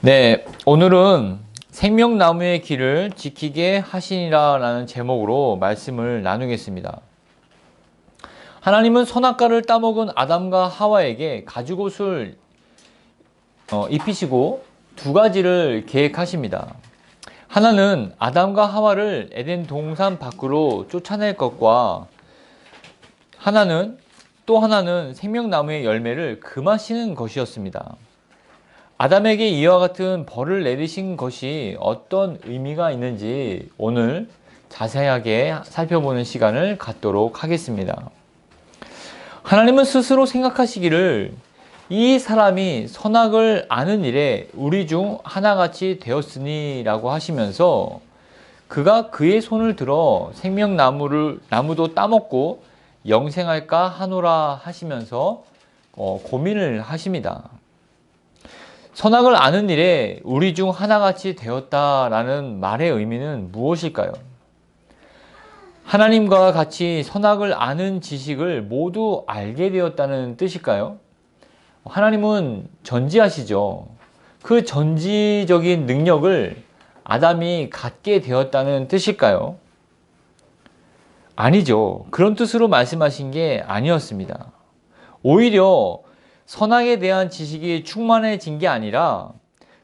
네, 오늘은 생명나무의 길을 지키게 하시니라 라는 제목으로 말씀을 나누겠습니다. 하나님은 선악과를 따먹은 아담과 하와에게 가죽옷을 입히시고 두 가지를 계획하십니다. 하나는 아담과 하와를 에덴 동산 밖으로 쫓아낼 것과 또 하나는 생명나무의 열매를 금하시는 것이었습니다. 아담에게 이와 같은 벌을 내리신 것이 어떤 의미가 있는지 오늘 자세하게 살펴보는 시간을 갖도록 하겠습니다. 하나님은 스스로 생각하시기를 이 사람이 선악을 아는 일에 우리 중 하나같이 되었으니 라고 하시면서 그가 그의 손을 들어 나무도 따먹고 영생할까 하노라 하시면서 고민을 하십니다. 선악을 아는 일에 우리 중 하나같이 되었다라는 말의 의미는 무엇일까요? 하나님과 같이 선악을 아는 지식을 모두 알게 되었다는 뜻일까요? 하나님은 전지하시죠. 그 전지적인 능력을 아담이 갖게 되었다는 뜻일까요? 아니죠. 그런 뜻으로 말씀하신 게 아니었습니다. 오히려 선악에 대한 지식이 충만해진 게 아니라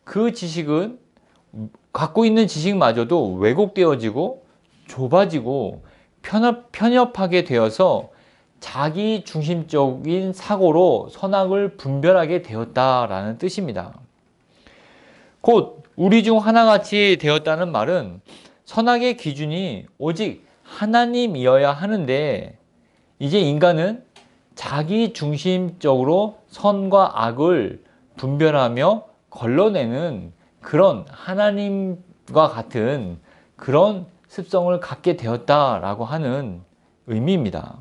그 지식은 갖고 있는 지식마저도 왜곡되어지고 좁아지고 편협하게 되어서 자기 중심적인 사고로 선악을 분별하게 되었다라는 뜻입니다. 곧 우리 중 하나같이 되었다는 말은 선악의 기준이 오직 하나님이어야 하는데 이제 인간은 자기 중심적으로 선과 악을 분별하며 걸러내는 그런 하나님과 같은 그런 습성을 갖게 되었다라고 하는 의미입니다.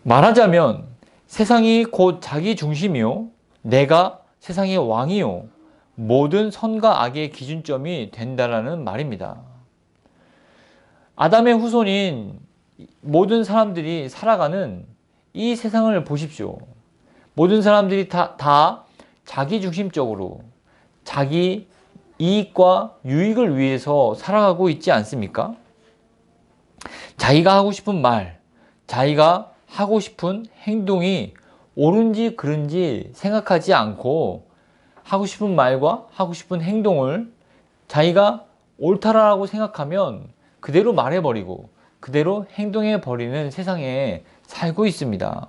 말하자면 세상이 곧 자기 중심이요, 내가 세상의 왕이요, 모든 선과 악의 기준점이 된다라는 말입니다. 아담의 후손인 모든 사람들이 살아가는 이 세상을 보십시오. 모든 사람들이 다 자기 중심적으로 자기 이익과 유익을 위해서 살아가고 있지 않습니까? 자기가 하고 싶은 말, 자기가 하고 싶은 행동이 옳은지 그른지 생각하지 않고 하고 싶은 말과 하고 싶은 행동을 자기가 옳다라고 생각하면 그대로 말해버리고 그대로 행동해버리는 세상에 살고 있습니다.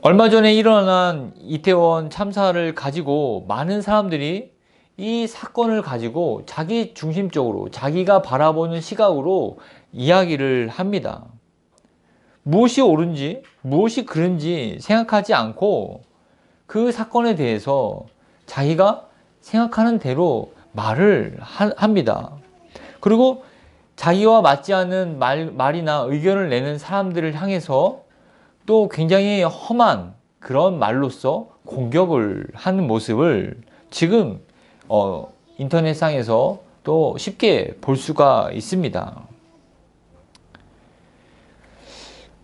얼마 전에 일어난 이태원 참사를 가지고 많은 사람들이 이 사건을 가지고 자기 중심적으로 자기가 바라보는 시각으로 이야기를 합니다. 무엇이 옳은지 무엇이 그른지 생각하지 않고 그 사건에 대해서 자기가 생각하는 대로 말을 합니다. 그리고 자기와 맞지 않는 말이나 의견을 내는 사람들을 향해서 또 굉장히 험한 그런 말로써 공격을 하는 모습을 지금 인터넷상에서 또 쉽게 볼 수가 있습니다.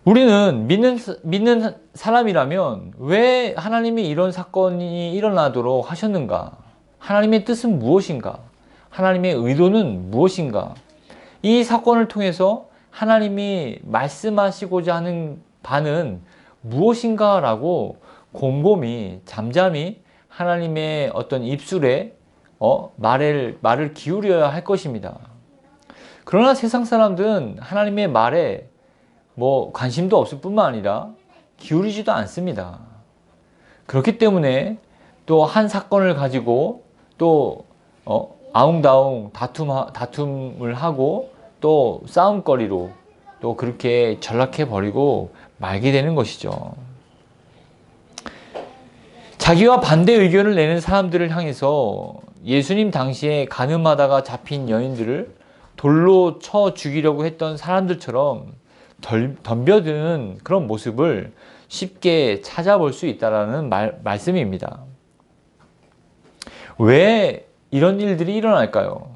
우리는 믿는 사람이라면 왜 하나님이 이런 사건이 일어나도록 하셨는가? 하나님의 뜻은 무엇인가? 하나님의 의도는 무엇인가? 이 사건을 통해서 하나님이 말씀하시고자 하는 바는 무엇인가 라고 곰곰이 잠잠히 하나님의 어떤 입술에 말을 기울여야 할 것입니다. 그러나 세상 사람들은 하나님의 말에 관심도 없을 뿐만 아니라 기울이지도 않습니다. 그렇기 때문에 또 한 사건을 가지고 또 아웅다웅 다툼을 하고 또 싸움거리로 또 그렇게 전락해 버리고 말게 되는 것이죠. 자기와 반대 의견을 내는 사람들을 향해서 예수님 당시에 가늠하다가 잡힌 여인들을 돌로 쳐 죽이려고 했던 사람들처럼 덤벼드는 그런 모습을 쉽게 찾아볼 수 있다는 말씀입니다. 왜 이런 일들이 일어날까요?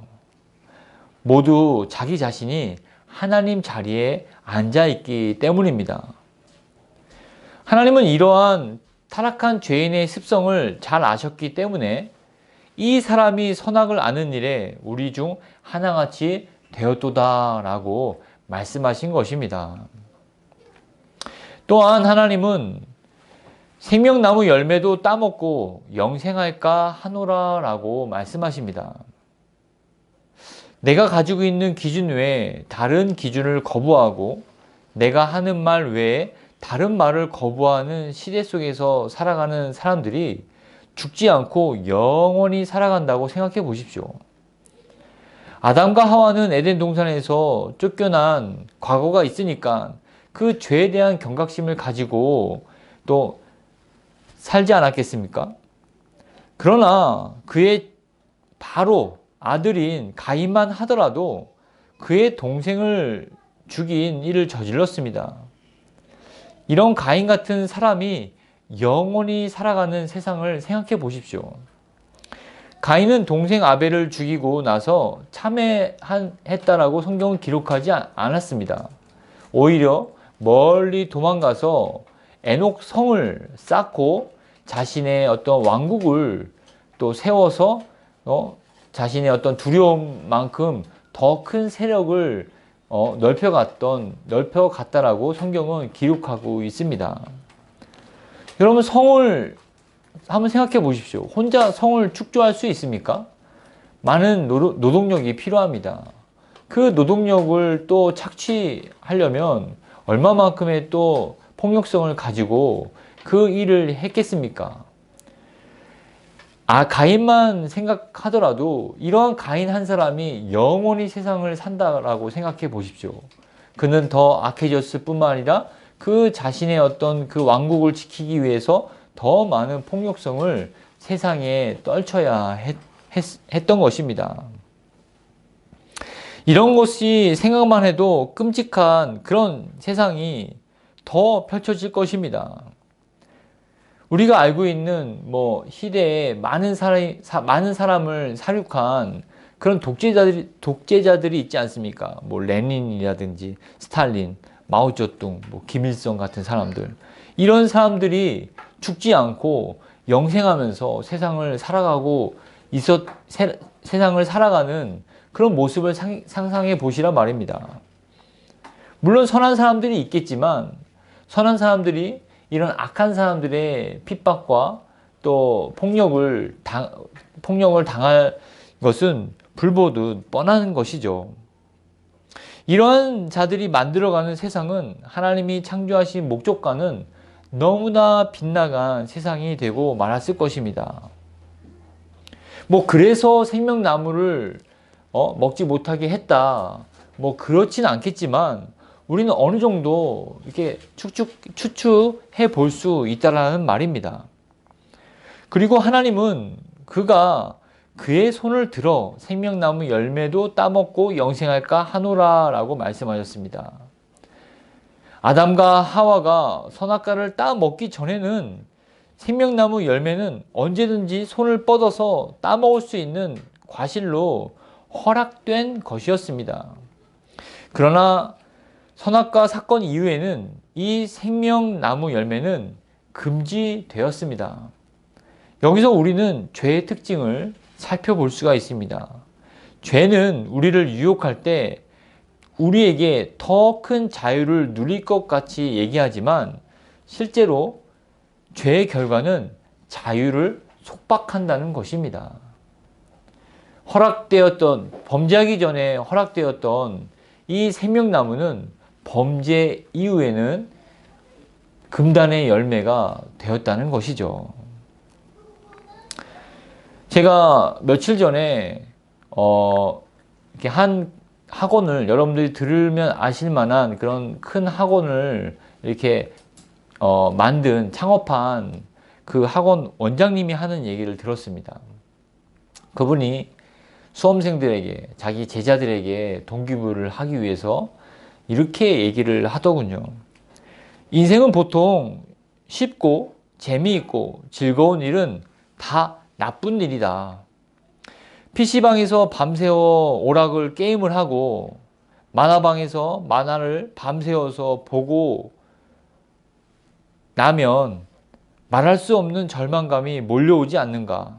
모두 자기 자신이 하나님 자리에 앉아 있기 때문입니다. 하나님은 이러한 타락한 죄인의 습성을 잘 아셨기 때문에 이 사람이 선악을 아는 일에 우리 중 하나같이 되었도다라고 말씀하신 것입니다. 또한 하나님은 생명나무 열매도 따먹고 영생할까 하노라라고 말씀하십니다. 내가 가지고 있는 기준 외에 다른 기준을 거부하고 내가 하는 말 외에 다른 말을 거부하는 시대 속에서 살아가는 사람들이 죽지 않고 영원히 살아간다고 생각해 보십시오. 아담과 하와는 에덴 동산에서 쫓겨난 과거가 있으니까 그 죄에 대한 경각심을 가지고 또 살지 않았겠습니까? 그러나 그의 바로 아들인 가인만 하더라도 그의 동생을 죽인 일을 저질렀습니다. 이런 가인 같은 사람이 영원히 살아가는 세상을 생각해 보십시오. 가인은 동생 아벨을 죽이고 나서 참회했다라고 성경은 기록하지 않았습니다. 오히려 멀리 도망가서 에녹 성을 쌓고 자신의 어떤 왕국을 또 세워서 자신의 어떤 두려움만큼 더 큰 세력을 넓혀갔다라고 성경은 기록하고 있습니다. 여러분, 성을 한번 생각해 보십시오. 혼자 성을 축조할 수 있습니까? 많은 노동력이 필요합니다. 그 노동력을 또 착취하려면 얼마만큼의 또 폭력성을 가지고 그 일을 했겠습니까? 가인만 생각하더라도 이러한 가인 한 사람이 영원히 세상을 산다라고 생각해 보십시오. 그는 더 악해졌을 뿐만 아니라 그 자신의 어떤 그 왕국을 지키기 위해서 더 많은 폭력성을 세상에 떨쳐야 했던 것입니다. 이런 것이 생각만 해도 끔찍한 그런 세상이 더 펼쳐질 것입니다. 우리가 알고 있는 시대에 많은 사람을 살육한 그런 독재자들이 있지 않습니까? 레닌이라든지 스탈린, 마오쩌둥, 김일성 같은 사람들. 이런 사람들이 죽지 않고 영생하면서 세상을 살아가는 그런 모습을 상상해 보시란 말입니다. 물론 선한 사람들이 있겠지만 선한 사람들이 이런 악한 사람들의 핍박과 또 폭력을 당할 것은 불보듯 뻔한 것이죠. 이러한 자들이 만들어가는 세상은 하나님이 창조하신 목적과는 너무나 빗나간 세상이 되고 말았을 것입니다. 그래서 생명나무를 먹지 못하게 했다. 그렇진 않겠지만 우리는 어느 정도 이렇게 추측해 볼 수 있다라는 말입니다. 그리고 하나님은 그가 그의 손을 들어 생명나무 열매도 따먹고 영생할까 하노라라고 말씀하셨습니다. 아담과 하와가 선악과를 따먹기 전에는 생명나무 열매는 언제든지 손을 뻗어서 따먹을 수 있는 과실로 허락된 것이었습니다. 그러나 선악과 사건 이후에는 이 생명나무 열매는 금지되었습니다. 여기서 우리는 죄의 특징을 살펴볼 수가 있습니다. 죄는 우리를 유혹할 때 우리에게 더 큰 자유를 누릴 것 같이 얘기하지만 실제로 죄의 결과는 자유를 속박한다는 것입니다. 범죄하기 전에 허락되었던 이 생명나무는 범죄 이후에는 금단의 열매가 되었다는 것이죠. 제가 며칠 전에 이렇게 한 학원을, 여러분들이 들으면 아실 만한 그런 큰 학원을 이렇게 창업한 그 학원 원장님이 하는 얘기를 들었습니다. 그분이 수험생들에게, 자기 제자들에게 동기부여를 하기 위해서 이렇게 얘기를 하더군요. 인생은 보통 쉽고 재미있고 즐거운 일은 다 나쁜 일이다. PC방에서 밤새워 오락을 게임을 하고 만화방에서 만화를 밤새워서 보고 나면 말할 수 없는 절망감이 몰려오지 않는가.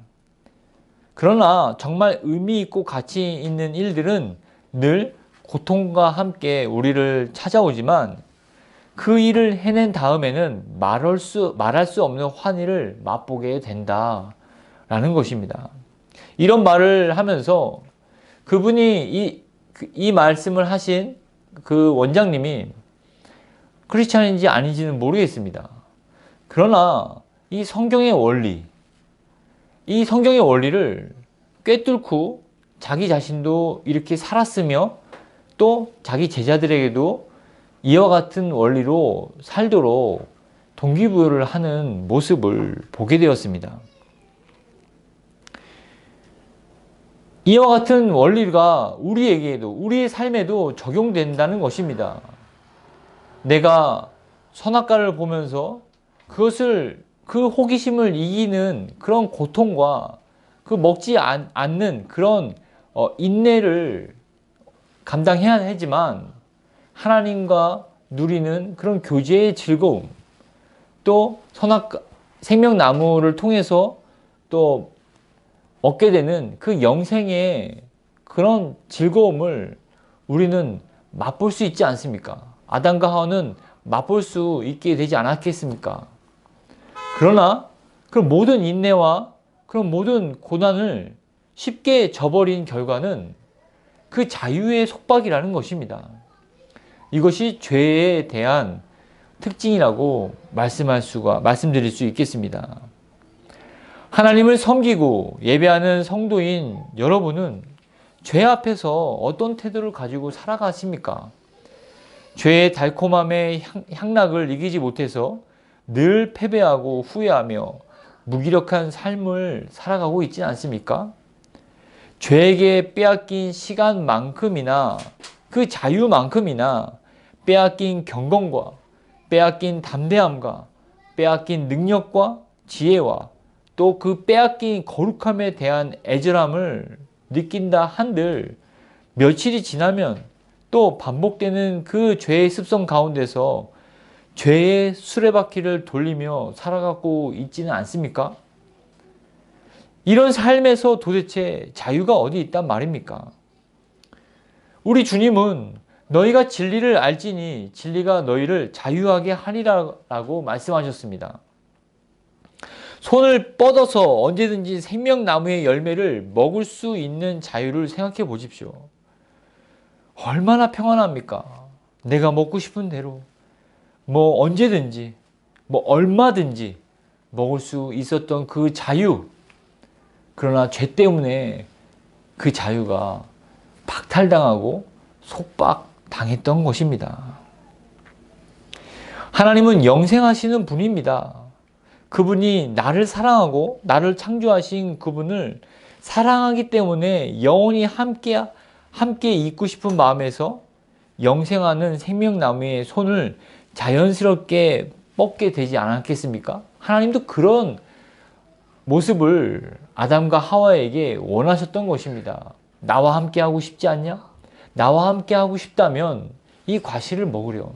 그러나 정말 의미 있고 가치 있는 일들은 늘 고통과 함께 우리를 찾아오지만 그 일을 해낸 다음에는 말할 수 없는 환희를 맛보게 된다라는 것입니다. 이런 말을 하면서 그분이 이 말씀을 하신 그 원장님이 크리스찬인지 아닌지는 모르겠습니다. 그러나 이 성경의 원리를 꿰뚫고 자기 자신도 이렇게 살았으며 또 자기 제자들에게도 이와 같은 원리로 살도록 동기부여를 하는 모습을 보게 되었습니다. 이와 같은 원리가 우리에게도, 우리의 삶에도 적용된다는 것입니다. 내가 선악과를 보면서 그 호기심을 이기는 그런 고통과 그 먹지 않는 그런 인내를 감당해야 하지만 하나님과 누리는 그런 교제의 즐거움, 또 생명나무를 통해서 또 얻게 되는 그 영생의 그런 즐거움을 우리는 맛볼 수 있지 않습니까? 아담과 하와는 맛볼 수 있게 되지 않았겠습니까? 그러나 그 모든 인내와 그런 모든 고난을 쉽게 저버린 결과는 그 자유의 속박이라는 것입니다. 이것이 죄에 대한 특징이라고 말씀드릴 수 있겠습니다. 하나님을 섬기고 예배하는 성도인 여러분은 죄 앞에서 어떤 태도를 가지고 살아가십니까? 죄의 달콤함의 향락을 이기지 못해서 늘 패배하고 후회하며 무기력한 삶을 살아가고 있지 않습니까? 죄에게 빼앗긴 시간만큼이나 그 자유만큼이나 빼앗긴 경건과 빼앗긴 담대함과 빼앗긴 능력과 지혜와 또 그 빼앗긴 거룩함에 대한 애절함을 느낀다 한들 며칠이 지나면 또 반복되는 그 죄의 습성 가운데서 죄의 수레바퀴를 돌리며 살아가고 있지는 않습니까? 이런 삶에서 도대체 자유가 어디 있단 말입니까? 우리 주님은 너희가 진리를 알지니 진리가 너희를 자유하게 하리라고 말씀하셨습니다. 손을 뻗어서 언제든지 생명나무의 열매를 먹을 수 있는 자유를 생각해 보십시오. 얼마나 평안합니까? 내가 먹고 싶은 대로 언제든지 얼마든지 먹을 수 있었던 그 자유. 그러나 죄 때문에 그 자유가 박탈당하고 속박당했던 것입니다. 하나님은 영생하시는 분입니다. 그분이 나를 사랑하고 나를 창조하신 그분을 사랑하기 때문에 영원히 함께 있고 싶은 마음에서 영생하는 생명나무의 손을 자연스럽게 뻗게 되지 않았겠습니까? 하나님도 그런 모습을 아담과 하와에게 원하셨던 것입니다. 나와 함께 하고 싶지 않냐? 나와 함께 하고 싶다면 이 과실을 먹으렴.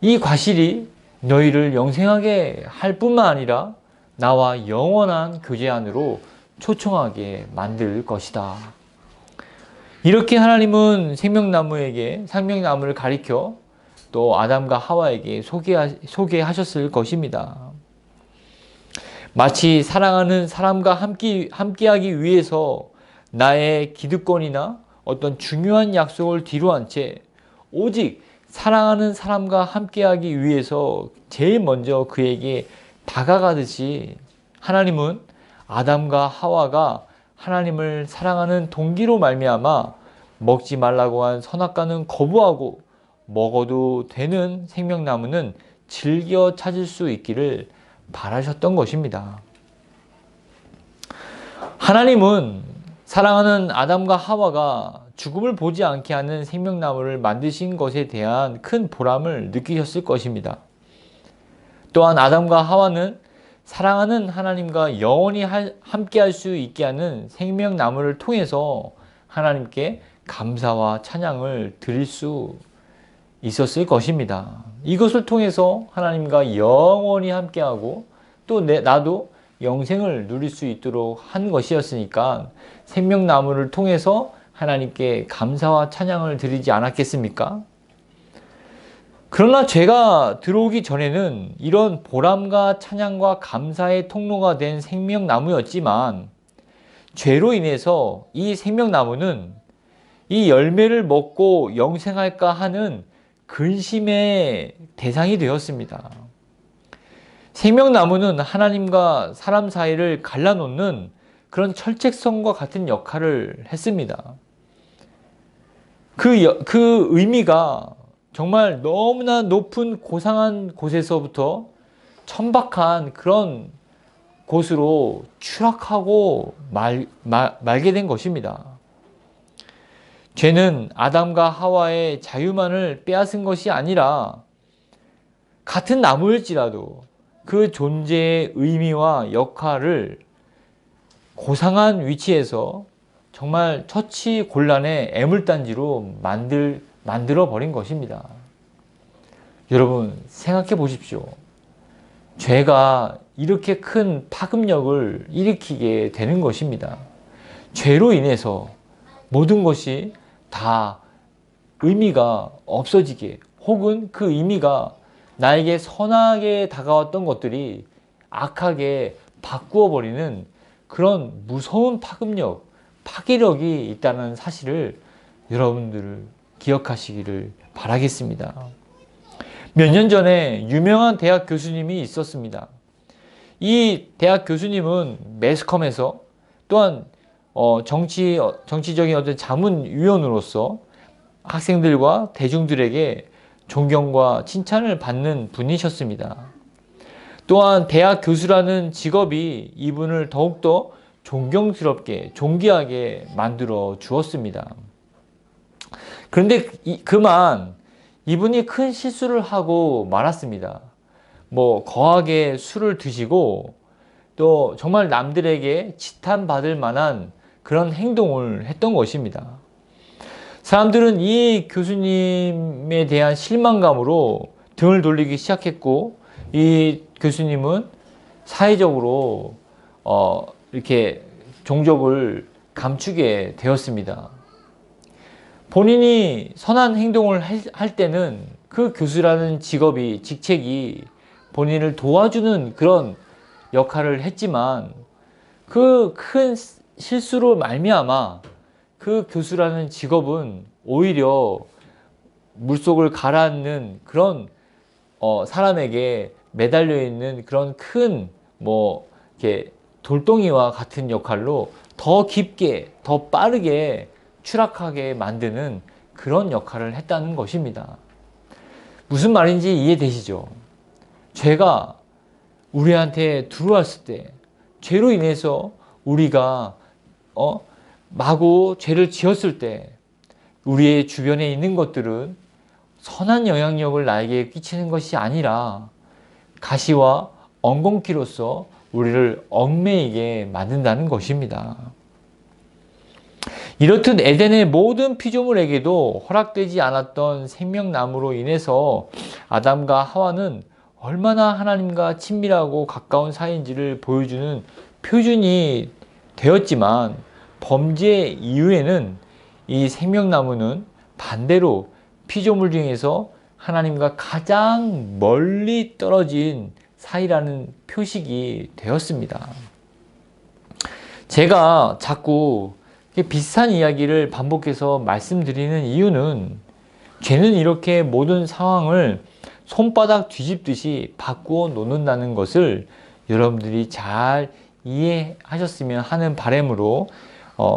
이 과실이 너희를 영생하게 할 뿐만 아니라 나와 영원한 교제 안으로 초청하게 만들 것이다. 이렇게 하나님은 생명나무를 가리켜 또 아담과 하와에게 소개하셨을 것입니다. 마치 사랑하는 사람과 함께하기 위해서 나의 기득권이나 어떤 중요한 약속을 뒤로한 채 오직 사랑하는 사람과 함께하기 위해서 제일 먼저 그에게 다가가듯이 하나님은 아담과 하와가 하나님을 사랑하는 동기로 말미암아 먹지 말라고 한 선악과는 거부하고 먹어도 되는 생명나무는 즐겨 찾을 수 있기를 바라셨던 것입니다. 하나님은 사랑하는 아담과 하와가 죽음을 보지 않게 하는 생명나무를 만드신 것에 대한 큰 보람을 느끼셨을 것입니다. 또한 아담과 하와는 사랑하는 하나님과 영원히 함께 할 수 있게 하는 생명나무를 통해서 하나님께 감사와 찬양을 드릴 수 있었을 것입니다. 이것을 통해서 하나님과 영원히 함께하고 또 나도 영생을 누릴 수 있도록 한 것이었으니까 생명나무를 통해서 하나님께 감사와 찬양을 드리지 않았겠습니까? 그러나 죄가 들어오기 전에는 이런 보람과 찬양과 감사의 통로가 된 생명나무였지만 죄로 인해서 이 생명나무는 이 열매를 먹고 영생할까 하는 근심의 대상이 되었습니다. 생명나무는 하나님과 사람 사이를 갈라놓는 그런 철책선과 같은 역할을 했습니다. 그 의미가 정말 너무나 높은 고상한 곳에서부터 천박한 그런 곳으로 추락하고 말게 된 것입니다. 죄는 아담과 하와의 자유만을 빼앗은 것이 아니라 같은 나무일지라도 그 존재의 의미와 역할을 고상한 위치에서 정말 처치곤란의 애물단지로 만들어 버린 것입니다. 여러분 생각해 보십시오. 죄가 이렇게 큰 파급력을 일으키게 되는 것입니다. 죄로 인해서 모든 것이 다 의미가 없어지게 혹은 그 의미가 나에게 선하게 다가왔던 것들이 악하게 바꾸어 버리는 그런 무서운 파급력, 파괴력이 있다는 사실을 여러분들 기억하시기를 바라겠습니다. 몇 년 전에 유명한 대학 교수님이 있었습니다. 이 대학 교수님은 매스컴에서 또한 정치적인 어떤 자문위원으로서 학생들과 대중들에게 존경과 칭찬을 받는 분이셨습니다. 또한 대학 교수라는 직업이 이분을 더욱더 존경스럽게, 존귀하게 만들어 주었습니다. 그런데 그만 이분이 큰 실수를 하고 말았습니다. 거하게 술을 드시고 또 정말 남들에게 지탄받을 만한 그런 행동을 했던 것입니다. 사람들은 이 교수님에 대한 실망감으로 등을 돌리기 시작했고 이 교수님은 사회적으로 이렇게 종적을 감추게 되었습니다. 본인이 선한 행동을 할 때는 그 교수라는 직책이 본인을 도와주는 그런 역할을 했지만 그 큰 실수로 말미암아 그 교수라는 직업은 오히려 물속을 가라앉는 그런 사람에게 매달려 있는 그런 큰 이렇게 돌덩이와 같은 역할로 더 깊게 더 빠르게 추락하게 만드는 그런 역할을 했다는 것입니다. 무슨 말인지 이해되시죠? 죄가 우리한테 들어왔을 때 죄로 인해서 우리가 마구 죄를 지었을 때 우리의 주변에 있는 것들은 선한 영향력을 나에게 끼치는 것이 아니라 가시와 엉겅퀴로서 우리를 얽매이게 만든다는 것입니다. 이렇듯 에덴의 모든 피조물에게도 허락되지 않았던 생명나무로 인해서 아담과 하와는 얼마나 하나님과 친밀하고 가까운 사이인지를 보여주는 표준이 되었지만 범죄 이후에는 이 생명나무는 반대로 피조물 중에서 하나님과 가장 멀리 떨어진 사이라는 표식이 되었습니다. 제가 자꾸 비슷한 이야기를 반복해서 말씀드리는 이유는 죄는 이렇게 모든 상황을 손바닥 뒤집듯이 바꾸어 놓는다는 것을 여러분들이 잘 이해하셨으면 하는 바람으로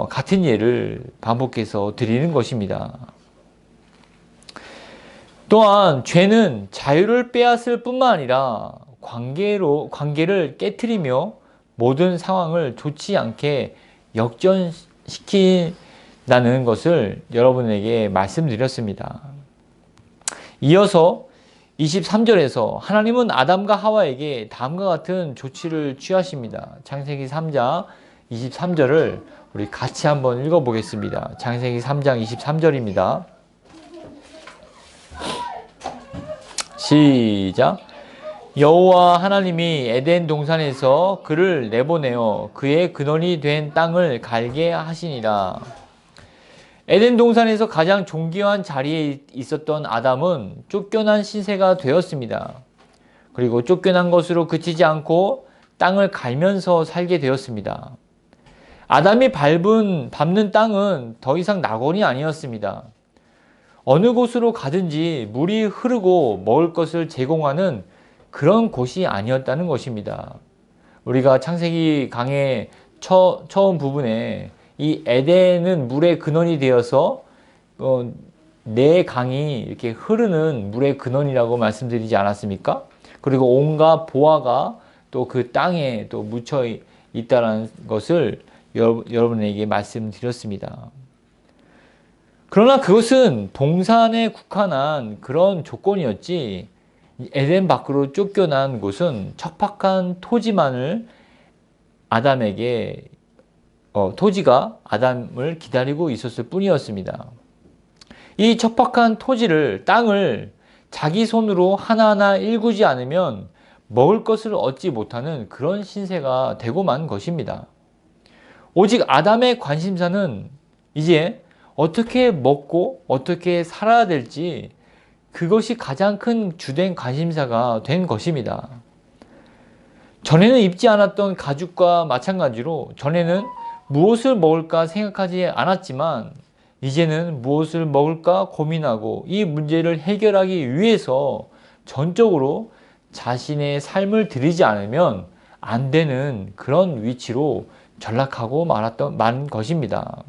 같은 예를 반복해서 드리는 것입니다. 또한 죄는 자유를 빼앗을 뿐만 아니라 관계를 깨트리며 모든 상황을 좋지 않게 역전시킨다는 것을 여러분에게 말씀드렸습니다. 이어서 23절에서 하나님은 아담과 하와에게 다음과 같은 조치를 취하십니다. 창세기 3장 23절을 우리 같이 한번 읽어보겠습니다. 창세기 3장 23절입니다. 시작. 여호와 하나님이 에덴 동산에서 그를 내보내어 그의 근원이 된 땅을 갈게 하시니라. 에덴 동산에서 가장 존귀한 자리에 있었던 아담은 쫓겨난 신세가 되었습니다. 그리고 쫓겨난 것으로 그치지 않고 땅을 갈면서 살게 되었습니다. 아담이 밟는 땅은 더 이상 낙원이 아니었습니다. 어느 곳으로 가든지 물이 흐르고 먹을 것을 제공하는 그런 곳이 아니었다는 것입니다. 우리가 창세기 강의 처음 부분에 이 에덴은 물의 근원이 되어서 네 강이 이렇게 흐르는 물의 근원이라고 말씀드리지 않았습니까? 그리고 온갖 보화가 또 그 땅에 또 묻혀 있다는 것을 여러분에게 말씀드렸습니다. 그러나 그것은 동산에 국한한 그런 조건이었지, 에덴 밖으로 쫓겨난 곳은 척박한 토지만을 아담에게 토지가 아담을 기다리고 있었을 뿐이었습니다. 이 척박한 땅을 자기 손으로 하나하나 일구지 않으면 먹을 것을 얻지 못하는 그런 신세가 되고 만 것입니다. 오직 아담의 관심사는 이제 어떻게 먹고 어떻게 살아야 될지, 그것이 가장 큰 주된 관심사가 된 것입니다. 전에는 입지 않았던 가죽과 마찬가지로 전에는 무엇을 먹을까 생각하지 않았지만 이제는 무엇을 먹을까 고민하고 이 문제를 해결하기 위해서 전적으로 자신의 삶을 들이지 않으면 안 되는 그런 위치로 전락하고 만 것입니다.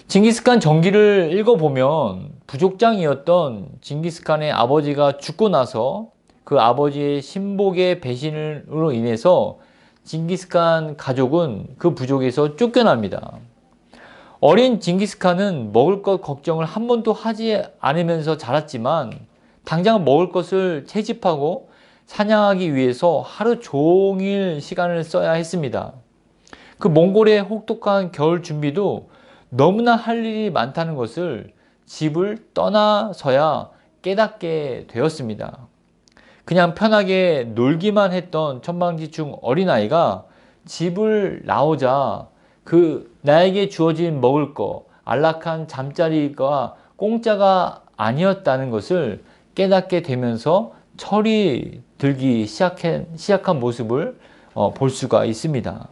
징기스칸 전기를 읽어보면 부족장이었던 징기스칸의 아버지가 죽고 나서 그 아버지의 신복의 배신으로 인해서 징기스칸 가족은 그 부족에서 쫓겨납니다. 어린 징기스칸은 먹을 것 걱정을 한 번도 하지 않으면서 자랐지만 당장 먹을 것을 채집하고 사냥하기 위해서 하루 종일 시간을 써야 했습니다. 그 몽골의 혹독한 겨울 준비도 너무나 할 일이 많다는 것을 집을 떠나서야 깨닫게 되었습니다. 그냥 편하게 놀기만 했던 천방지축 어린아이가 집을 나오자 나에게 주어진 먹을 거, 안락한 잠자리가 공짜가 아니었다는 것을 깨닫게 되면서 철이 들기 시작한 모습을 볼 수가 있습니다.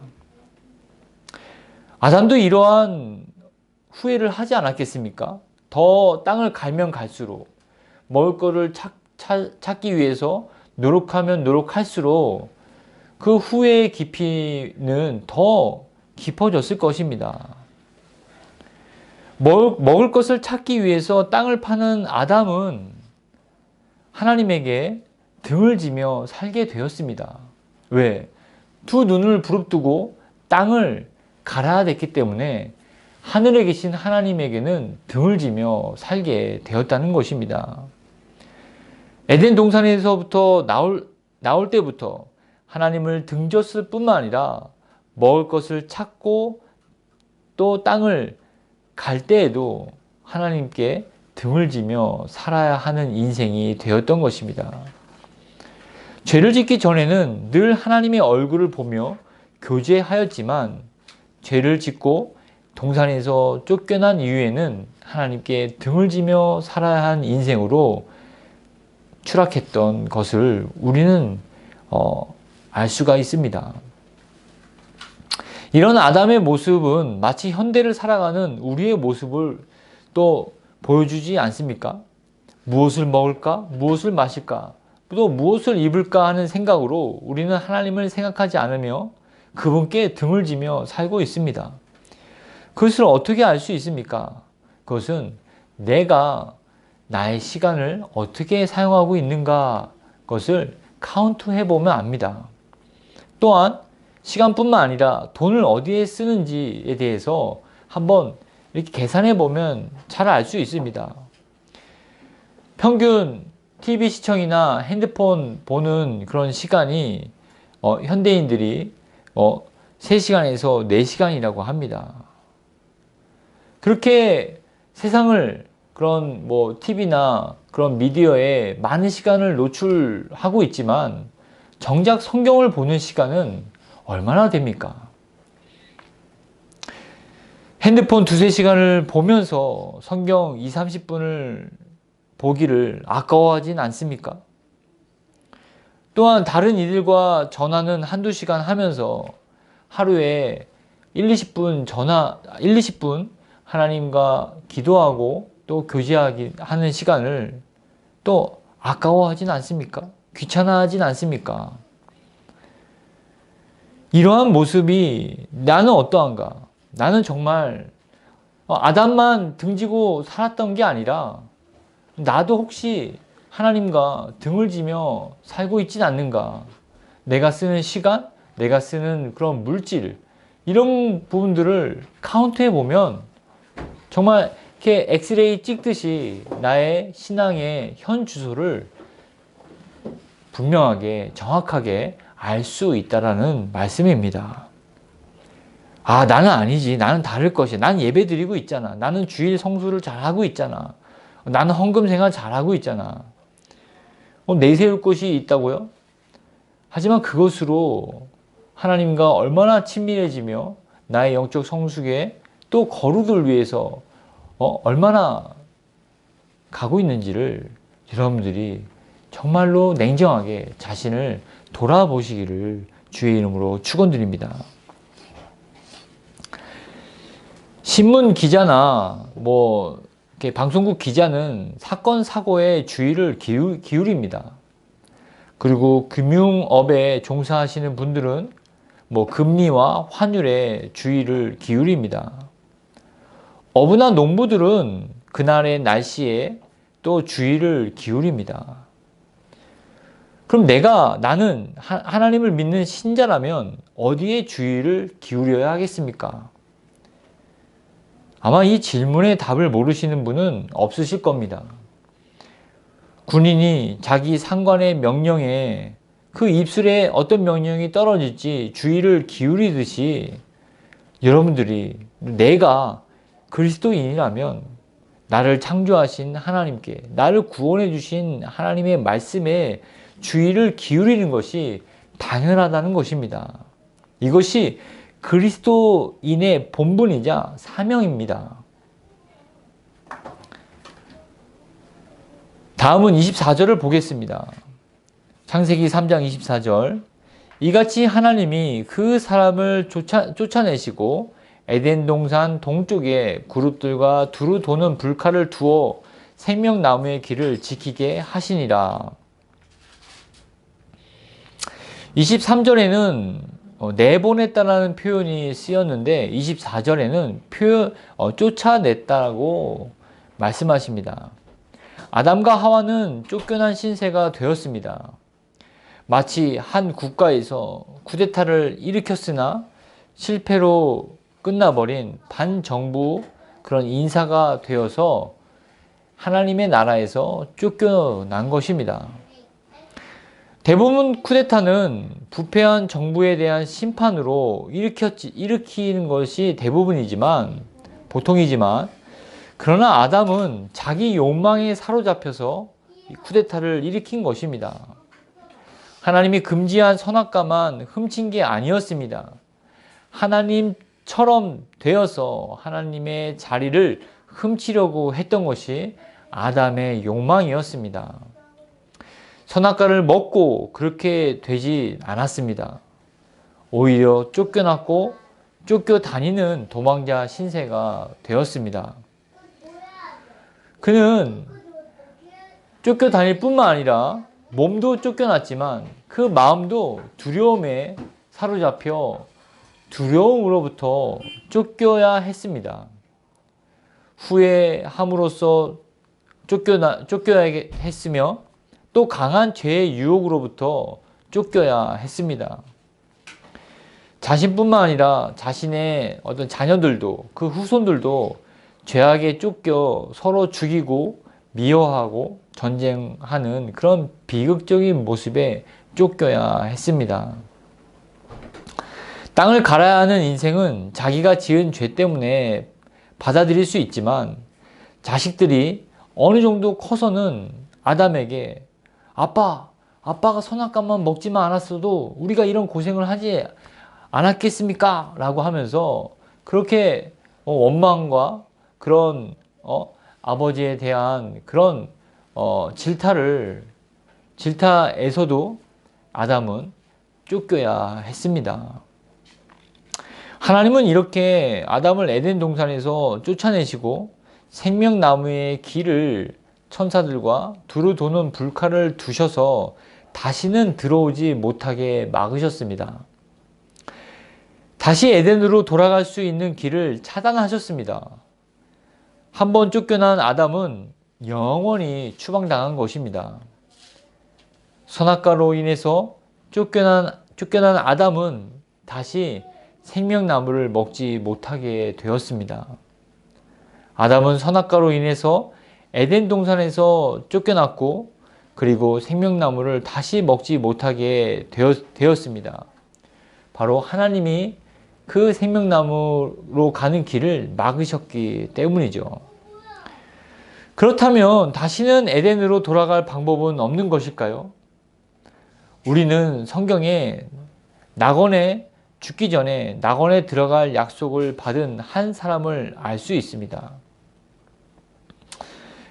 아담도 이러한 후회를 하지 않았겠습니까? 더 땅을 갈면 갈수록 먹을 거를 찾기 위해서 노력하면 노력할수록 그 후회의 깊이는 더 깊어졌을 것입니다. 먹을 것을 찾기 위해서 땅을 파는 아담은 하나님에게 등을 지며 살게 되었습니다. 왜? 두 눈을 부릅뜨고 땅을 갈아야 됐기 때문에 하늘에 계신 하나님에게는 등을 지며 살게 되었다는 것입니다. 에덴 동산에서부터 나올 때부터 하나님을 등졌을 뿐만 아니라 먹을 것을 찾고 또 땅을 갈 때에도 하나님께 등을 지며 살아야 하는 인생이 되었던 것입니다. 죄를 짓기 전에는 늘 하나님의 얼굴을 보며 교제하였지만 죄를 짓고 동산에서 쫓겨난 이후에는 하나님께 등을 지며 살아야 한 인생으로 추락했던 것을 우리는 알 수가 있습니다. 이런 아담의 모습은 마치 현대를 살아가는 우리의 모습을 또 보여주지 않습니까? 무엇을 먹을까? 무엇을 마실까? 또 무엇을 입을까 하는 생각으로 우리는 하나님을 생각하지 않으며 그분께 등을 지며 살고 있습니다. 그것을 어떻게 알 수 있습니까? 그것은 내가 나의 시간을 어떻게 사용하고 있는가 것을 카운트 해보면 압니다. 또한 시간뿐만 아니라 돈을 어디에 쓰는지에 대해서 한번 이렇게 계산해 보면 잘 알 수 있습니다. 평균 TV 시청이나 핸드폰 보는 그런 시간이 현대인들이 3시간에서 4시간이라고 합니다. 그렇게 세상을 그런 TV나 그런 미디어에 많은 시간을 노출하고 있지만 정작 성경을 보는 시간은 얼마나 됩니까? 핸드폰 두세 시간을 보면서 성경 2, 30분을 보기를 아까워하진 않습니까? 또한 다른 이들과 전화는 한두 시간 하면서 하루에 1, 20분 하나님과 기도하고 또 교제하는 시간을 또 아까워하진 않습니까? 귀찮아하진 않습니까? 이러한 모습이 나는 어떠한가? 나는 정말 아담만 등지고 살았던 게 아니라 나도 혹시 하나님과 등을 지며 살고 있진 않는가? 내가 쓰는 시간, 내가 쓰는 그런 물질, 이런 부분들을 카운트해 보면 정말 이렇게 엑스레이 찍듯이 나의 신앙의 현 주소를 분명하게, 정확하게 알 수 있다라는 말씀입니다. 아, 나는 아니지. 나는 다를 것이야. 난 예배 드리고 있잖아. 나는 주일 성수를 잘하고 있잖아. 나는 헌금 생활 잘하고 있잖아. 내세울 곳이 있다고요? 하지만 그것으로 하나님과 얼마나 친밀해지며 나의 영적 성숙에 또 거룩을 위해서 얼마나 가고 있는지를 여러분들이 정말로 냉정하게 자신을 돌아보시기를 주의 이름으로 축원드립니다. 신문 기자나 이렇게 방송국 기자는 사건 사고에 주의를 기울입니다. 그리고 금융업에 종사하시는 분들은 금리와 환율에 주의를 기울입니다. 어부나 농부들은 그날의 날씨에 또 주의를 기울입니다. 그럼 나는 하나님을 믿는 신자라면 어디에 주의를 기울여야 하겠습니까? 아마 이 질문의 답을 모르시는 분은 없으실 겁니다. 군인이 자기 상관의 명령에 그 입술에 어떤 명령이 떨어질지 주의를 기울이듯이 여러분들이 내가 그리스도인이라면 나를 창조하신 하나님께, 나를 구원해 주신 하나님의 말씀에 주의를 기울이는 것이 당연하다는 것입니다. 이것이 그리스도인의 본분이자 사명입니다. 다음은 24절을 보겠습니다. 창세기 3장 24절. 이같이 하나님이 그 사람을 쫓아내시고 에덴 동산 동쪽에 그룹들과 두루 도는 불칼을 두어 생명나무의 길을 지키게 하시니라. 23절에는 내보냈다라는 표현이 쓰였는데 24절에는 쫓아냈다고 말씀하십니다. 아담과 하와는 쫓겨난 신세가 되었습니다. 마치 한 국가에서 쿠데타를 일으켰으나 실패로 끝나버린 반정부 그런 인사가 되어서 하나님의 나라에서 쫓겨난 것입니다. 대부분 쿠데타는 부패한 정부에 대한 심판으로 일으키는 것이 보통이지만 그러나 아담은 자기 욕망에 사로잡혀서 쿠데타를 일으킨 것입니다. 하나님이 금지한 선악과만 훔친 게 아니었습니다. 하나님처럼 되어서 하나님의 자리를 훔치려고 했던 것이 아담의 욕망이었습니다. 선악과를 먹고 그렇게 되지 않았습니다. 오히려 쫓겨났고 쫓겨다니는 도망자 신세가 되었습니다. 그는 쫓겨다닐 뿐만 아니라 몸도 쫓겨났지만 그 마음도 두려움에 사로잡혀 두려움으로부터 쫓겨야 했습니다. 후회함으로써 쫓겨야 했으며 또 강한 죄의 유혹으로부터 쫓겨야 했습니다. 자신뿐만 아니라 자신의 어떤 자녀들도 그 후손들도 죄악에 쫓겨 서로 죽이고 미워하고 전쟁하는 그런 비극적인 모습에 쫓겨야 했습니다. 땅을 갈아야 하는 인생은 자기가 지은 죄 때문에 받아들일 수 있지만 자식들이 어느 정도 커서는 아담에게 아빠가 선악과만 먹지만 않았어도 우리가 이런 고생을 하지 않았겠습니까? 라고 하면서 그렇게 원망과 그런 아버지에 대한 그런 질타에서도 아담은 쫓겨야 했습니다. 하나님은 이렇게 아담을 에덴 동산에서 쫓아내시고 생명나무의 길을 천사들과 두루 도는 불칼을 두셔서 다시는 들어오지 못하게 막으셨습니다. 다시 에덴으로 돌아갈 수 있는 길을 차단하셨습니다. 한번 쫓겨난 아담은 영원히 추방당한 것입니다. 선악과로 인해서 쫓겨난 아담은 다시 생명나무를 먹지 못하게 되었습니다. 아담은 선악과로 인해서 에덴 동산에서 쫓겨났고 그리고 생명나무를 다시 먹지 못하게 되었습니다. 바로 하나님이 그 생명나무로 가는 길을 막으셨기 때문이죠. 그렇다면 다시는 에덴으로 돌아갈 방법은 없는 것일까요? 우리는 성경에 낙원에 죽기 전에 낙원에 들어갈 약속을 받은 한 사람을 알 수 있습니다.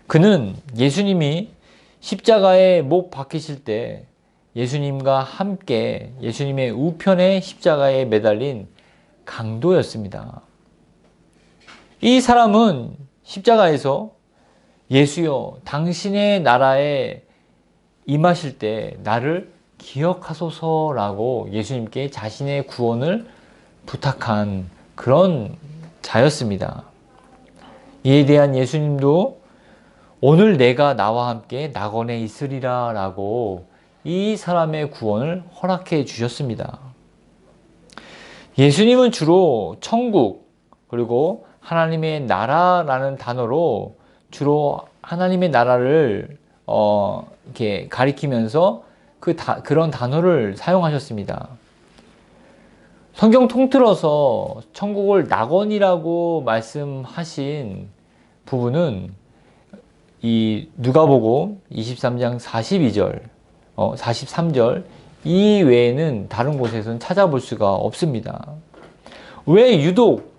그는 예수님이 십자가에 못 박히실 때 예수님과 함께 예수님의 우편에 십자가에 매달린 강도였습니다. 이 사람은 십자가에서 예수여 당신의 나라에 임하실 때 나를 기억하소서라고 예수님께 자신의 구원을 부탁한 그런 자였습니다. 이에 대한 예수님도 오늘 내가 나와 함께 낙원에 있으리라 라고 이 사람의 구원을 허락해 주셨습니다. 예수님은 주로 천국 그리고 하나님의 나라라는 단어로 주로 하나님의 나라를 이렇게 가리키면서 그런 단어를 사용하셨습니다. 성경 통틀어서 천국을 낙원이라고 말씀하신 부분은 이 누가복음 23장 42절, 43절 이 외에는 다른 곳에서는 찾아볼 수가 없습니다. 왜 유독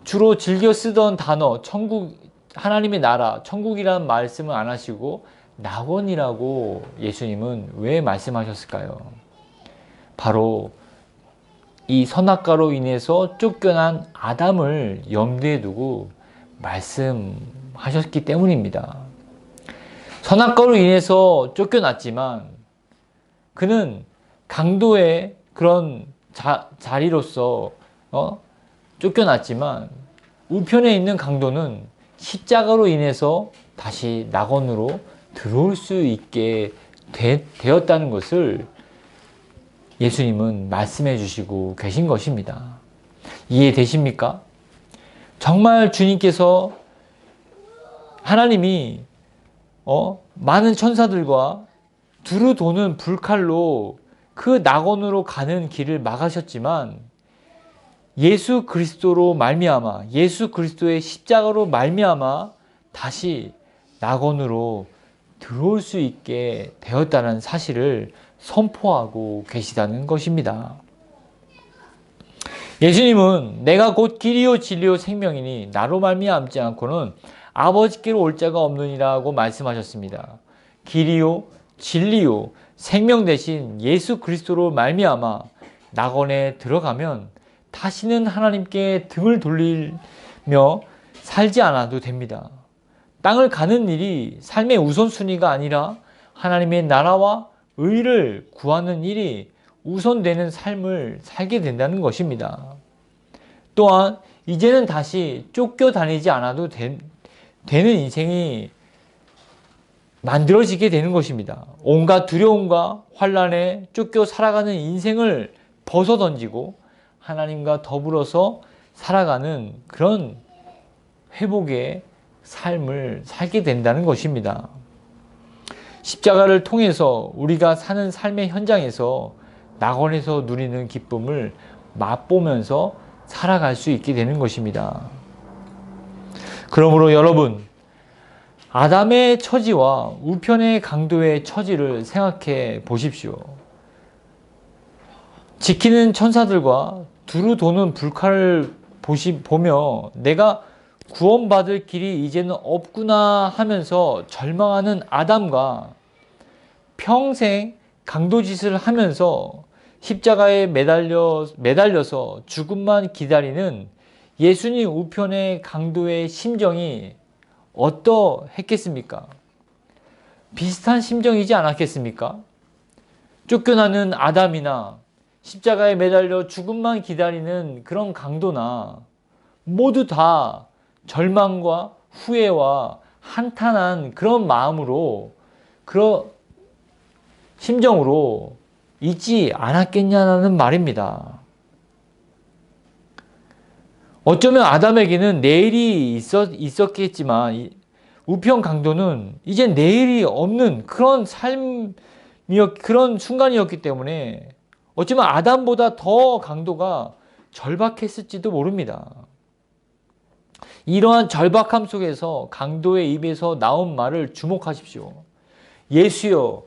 주로 즐겨 쓰던 단어 천국, 하나님의 나라, 천국이라는 말씀을 안 하시고 낙원이라고 예수님은 왜 말씀하셨을까요? 바로 이 선악과로 인해서 쫓겨난 아담을 염두에 두고 말씀하셨기 때문입니다. 선악과로 인해서 쫓겨났지만 그는 강도의 그런 자리로서 쫓겨났지만 우편에 있는 강도는 십자가로 인해서 다시 낙원으로 들어올 수 있게 되었다는 것을 예수님은 말씀해 주시고 계신 것입니다. 이해되십니까? 정말 주님께서 하나님이 많은 천사들과 두루 도는 불칼로 그 낙원으로 가는 길을 막으셨지만 예수 그리스도로 말미암아 예수 그리스도의 십자가로 말미암아 다시 낙원으로 들어올 수 있게 되었다는 사실을 선포하고 계시다는 것입니다. 예수님은 내가 곧 길이요 진리요 생명이니 나로 말미암지 않고는 아버지께로 올 자가 없느니라고 말씀하셨습니다. 길이요 진리요 생명 대신 예수 그리스도로 말미암아 낙원에 들어가면 다시는 하나님께 등을 돌리며 살지 않아도 됩니다. 땅을 가는 일이 삶의 우선순위가 아니라 하나님의 나라와 의를 구하는 일이 우선되는 삶을 살게 된다는 것입니다. 또한 이제는 다시 쫓겨다니지 않아도 되는 인생이 만들어지게 되는 것입니다. 온갖 두려움과 환난에 쫓겨 살아가는 인생을 벗어던지고 하나님과 더불어서 살아가는 그런 회복의 삶을 살게 된다는 것입니다. 십자가를 통해서 우리가 사는 삶의 현장에서 낙원에서 누리는 기쁨을 맛보면서 살아갈 수 있게 되는 것입니다. 그러므로 여러분, 아담의 처지와 우편의 강도의 처지를 생각해 보십시오. 지키는 천사들과 두루 도는 불칼을 보며 내가 구원받을 길이 이제는 없구나 하면서 절망하는 아담과 평생 강도짓을 하면서 십자가에 매달려서 죽음만 기다리는 예수님 우편의 강도의 심정이 어떠했겠습니까? 비슷한 심정이지 않았겠습니까? 쫓겨나는 아담이나 십자가에 매달려 죽음만 기다리는 그런 강도나 모두 다 절망과 후회와 한탄한 그런 마음으로, 그런 심정으로 있지 않았겠냐는 말입니다. 어쩌면 아담에게는 내일이 있었겠지만 우편 강도는 이제 내일이 없는 그런 그런 순간이었기 때문에 어쩌면 아담보다 더 강도가 절박했을지도 모릅니다. 이러한 절박함 속에서 강도의 입에서 나온 말을 주목하십시오. 예수여,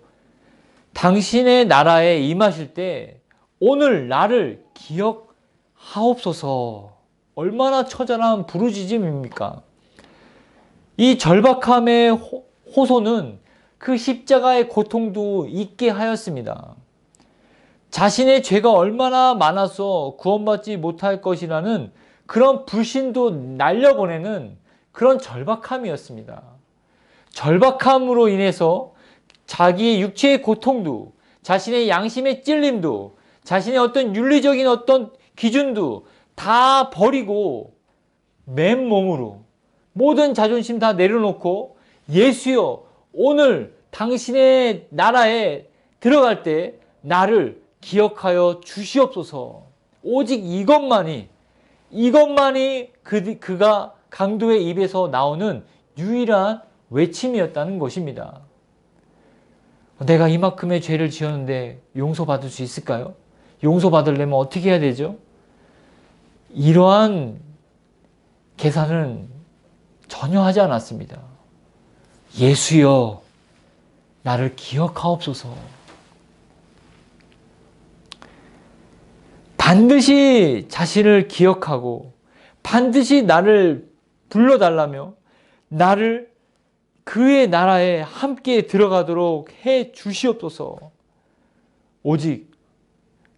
당신의 나라에 임하실 때 오늘 나를 기억하옵소서. 얼마나 처절한 부르짖음입니까? 이 절박함의 호소는 그 십자가의 고통도 잊게 하였습니다. 자신의 죄가 얼마나 많아서 구원받지 못할 것이라는 그런 불신도 날려보내는 그런 절박함이었습니다. 절박함으로 인해서 자기의 육체의 고통도, 자신의 양심의 찔림도, 자신의 어떤 윤리적인 어떤 기준도 다 버리고 맨몸으로 모든 자존심 다 내려놓고 예수여, 오늘 당신의 나라에 들어갈 때 나를 기억하여 주시옵소서. 오직 이것만이 그가 강도의 입에서 나오는 유일한 외침이었다는 것입니다. 내가 이만큼의 죄를 지었는데 용서받을 수 있을까요? 용서받으려면 어떻게 해야 되죠? 이러한 계산은 전혀 하지 않았습니다. 예수여, 나를 기억하옵소서. 반드시 자신을 기억하고 반드시 나를 불러달라며 나를 그의 나라에 함께 들어가도록 해 주시옵소서. 오직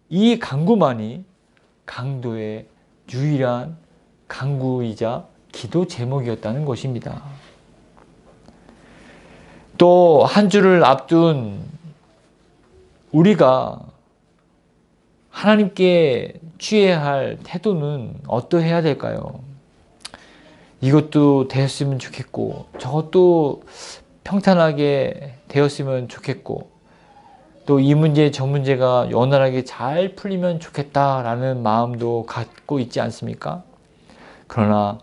이 간구만이 강도의 유일한 간구이자 기도 제목이었다는 것입니다. 또 한 주를 앞둔 우리가 하나님께 취해야 할 태도는 어떠해야 될까요? 이것도 되었으면 좋겠고 저것도 평탄하게 되었으면 좋겠고 또 이 문제 저 문제가 원활하게 잘 풀리면 좋겠다라는 마음도 갖고 있지 않습니까? 그러나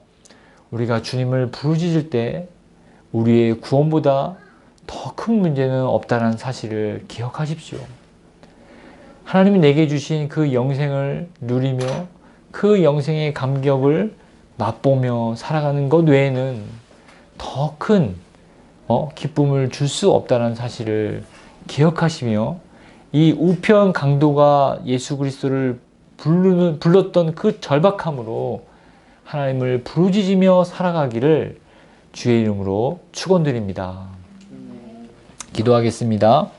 우리가 주님을 부르짖을 때 우리의 구원보다 더 큰 문제는 없다는 사실을 기억하십시오. 하나님이 내게 주신 그 영생을 누리며 그 영생의 감격을 맛보며 살아가는 것 외에는 더 큰 기쁨을 줄 수 없다는 사실을 기억하시며 이 우편 강도가 예수 그리스도를 불렀던 그 절박함으로 하나님을 부르짖으며 살아가기를 주의 이름으로 축원드립니다. 기도하겠습니다.